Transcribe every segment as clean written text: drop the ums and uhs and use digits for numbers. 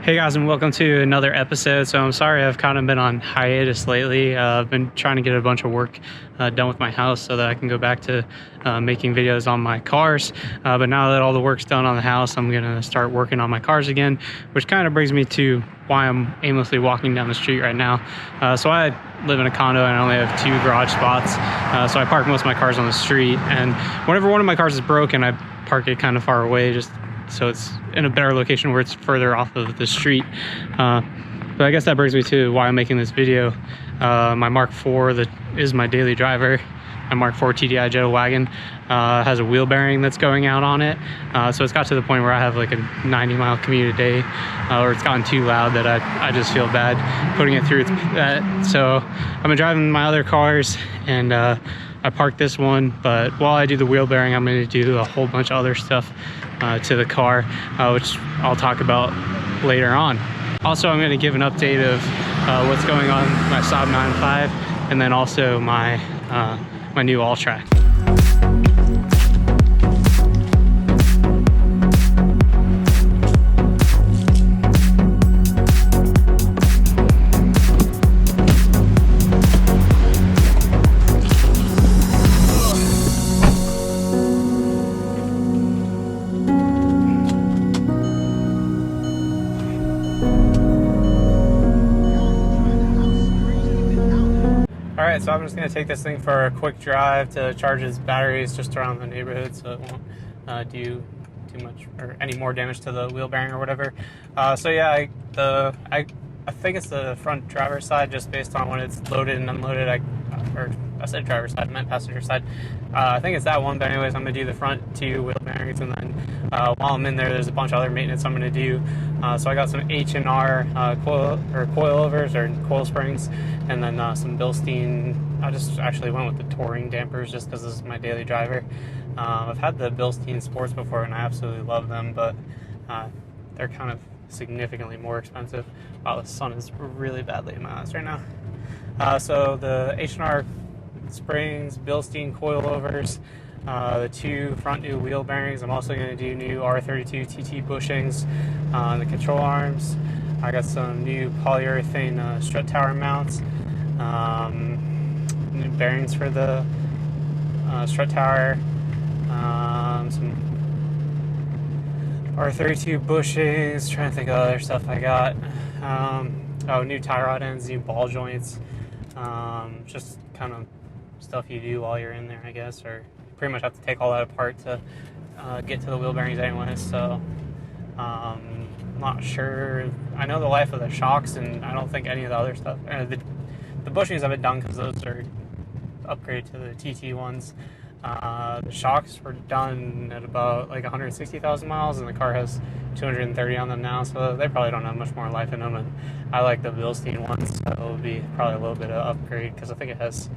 Hey guys, and welcome to another episode. So I'm sorry I've kind of been on hiatus lately. I've been trying to get a bunch of work done with my house so that I can go back to making videos on my cars. But now that all the work's done on the house, I'm gonna start working on my cars again, which kind of brings me to why I'm aimlessly walking down the street right now. So I live in a condo and I only have 2 garage spots. So I park most of my cars on the street, and whenever one of my cars is broken, I park it kind of far away, just so it's in a better location where it's further off of the street. But I guess that brings me to why I'm making this video. My Mark IV that is my daily driver, my Mark IV TDI Jet Wagon, has a wheel bearing that's going out on it. So it's got to the point where I have like a 90-mile commute a day, or it's gotten too loud that I just feel bad putting it through that. So I've been driving my other cars, and I parked this one, but while I do the wheel bearing, I'm going to do a whole bunch of other stuff to the car, which I'll talk about later on. Also, I'm going to give an update of what's going on with my Saab 9.5, and then also my my new Alltrack. Alright, so I'm just going to take this thing for a quick drive to charge its batteries just around the neighborhood so it won't do too much or any more damage to the wheel bearing or whatever. So yeah, I think it's the front driver's side, just based on when it's loaded and unloaded. I said driver's side, I meant passenger side. I think it's that one, but anyways, I'm going to do the front 2 wheel bearings, and then while I'm in there's a bunch of other maintenance I'm going to do. So I got some H&R coilovers or coil springs, and then some Bilstein. I just actually went with the touring dampers just because this is my daily driver. I've had the Bilstein Sports before and I absolutely love them, but they're kind of significantly more expensive. Wow, the sun is really badly in my eyes right now. So the H&R springs, Bilstein coilovers, the 2 front new wheel bearings. I'm also going to do new R32 TT bushings on the control arms. I got some new polyurethane strut tower mounts, new bearings for the strut tower, some R32 bushings. Trying to think of other stuff I got. New tie rod ends, new ball joints, just kind of stuff you do while you're in there, I guess, or you pretty much have to take all that apart to get to the wheel bearings anyway. So I'm not sure. I know the life of the shocks, and I don't think any of the other stuff. The bushings I've been done because those are upgraded to the TT ones. The shocks were done at about like 160,000 miles, and the car has 230 on them now, so they probably don't have much more life in them. And I like the Bilstein ones, so it'll be probably a little bit of upgrade because I think it has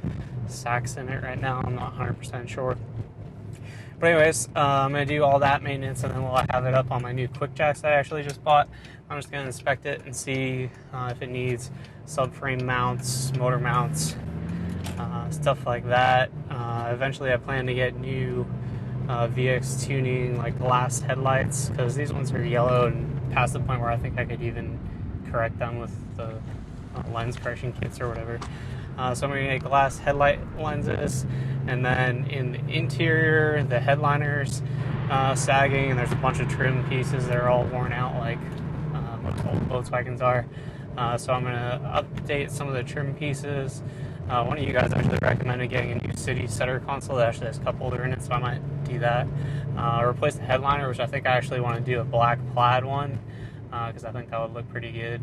sacks in it right now. I'm not 100% sure. But anyways, I'm going to do all that maintenance, and then while I have it up on my new quick jacks that I actually just bought, I'm just going to inspect it and see if it needs subframe mounts, motor mounts, stuff like that. Eventually I plan to get new VX tuning, like glass headlights, because these ones are yellow and past the point where I think I could even correct them with the lens correction kits or whatever. So I'm going to get glass headlight lenses, and then in the interior, the headliners sagging, and there's a bunch of trim pieces that are all worn out like most old Volkswagens are. So I'm going to update some of the trim pieces. One of you guys actually recommended getting a new City Center console that actually has a cup holder in it, so I might do that. Replace the headliner, which I think I actually want to do a black plaid one, because I think that would look pretty good.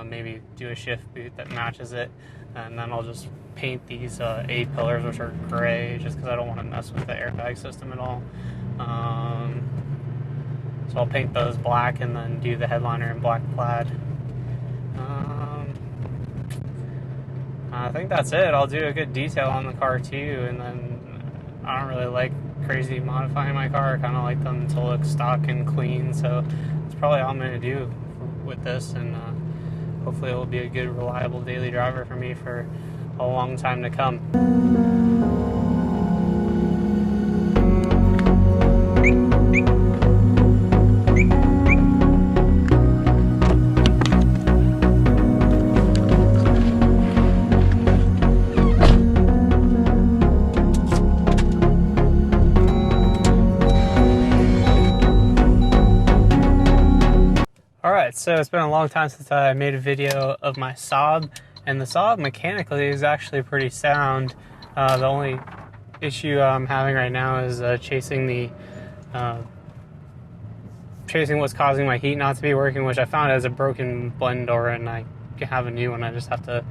Maybe do a shift boot that matches it, and then I'll just paint these A pillars, which are gray, just because I don't want to mess with the airbag system at all. So I'll paint those black and then do the headliner in black plaid. I think that's it. I'll do a good detail on the car too, and then I don't really like crazy modifying my car. I kind of like them to look stock and clean, so that's probably all I'm going to do with this, and hopefully it will be a good, reliable daily driver for me for a long time to come. So it's been a long time since I made a video of my Saab, and the Saab mechanically is actually pretty sound. The only issue I'm having right now is chasing what's causing my heat not to be working, which I found as a broken blend door, and I have a new one. I just have to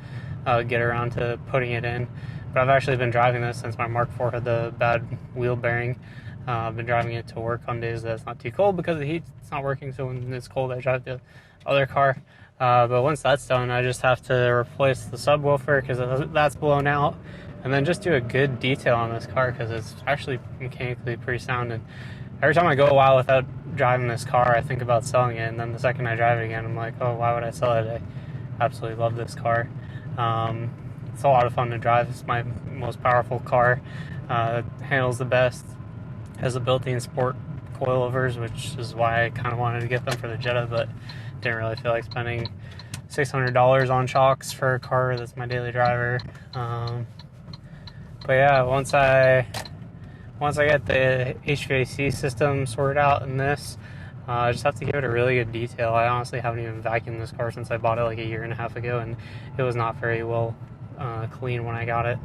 get around to putting it in. But I've actually been driving this since my Mark 4 had the bad wheel bearing. I've been driving it to work on days that it's not too cold because the heat's not working, so when it's cold I drive the other car. But once that's done, I just have to replace the subwoofer because that's blown out, and then just do a good detail on this car because it's actually mechanically pretty sound. And every time I go a while without driving this car, I think about selling it, and then the second I drive it again, I'm like, oh, why would I sell it? I absolutely love this car. It's a lot of fun to drive. It's my most powerful car. It handles the best. Has a built-in sport coilovers, which is why I kind of wanted to get them for the Jetta, but didn't really feel like spending $600 on shocks for a car that's my daily driver. But yeah, once I get the HVAC system sorted out in this, I just have to give it a really good detail. I honestly haven't even vacuumed this car since I bought it like a year and a half ago, and it was not very well clean when I got it.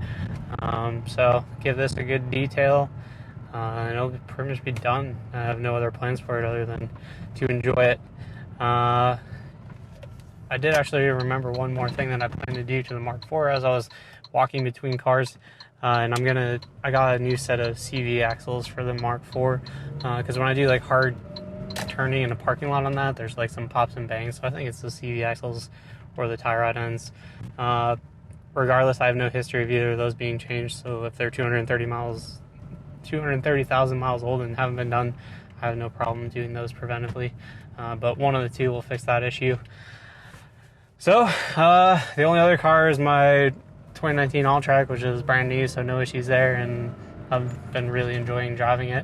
So give this a good detail, and it'll pretty much be done. I have no other plans for it other than to enjoy it. I did actually remember one more thing that I plan to do to the Mark IV as I was walking between cars, and I got a new set of CV axles for the Mark IV, because when I do like hard turning in a parking lot on that, there's like some pops and bangs, so I think it's the CV axles or the tie rod ends. Regardless, I have no history of either of those being changed, so if they're 230,000 miles old and haven't been done, I have no problem doing those preventively. But one of the two will fix that issue. So the only other car is my 2019 Alltrack, which is brand new, so no issues there, and I've been really enjoying driving it.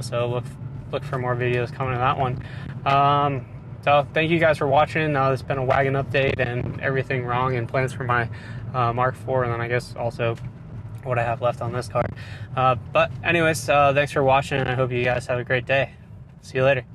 So look for more videos coming to that one. So thank you guys for watching. It's been a wagon update and everything wrong and plans for my Mark IV, and then I guess also what I have left on this car. But anyways, thanks for watching, and I hope you guys have a great day. See you later.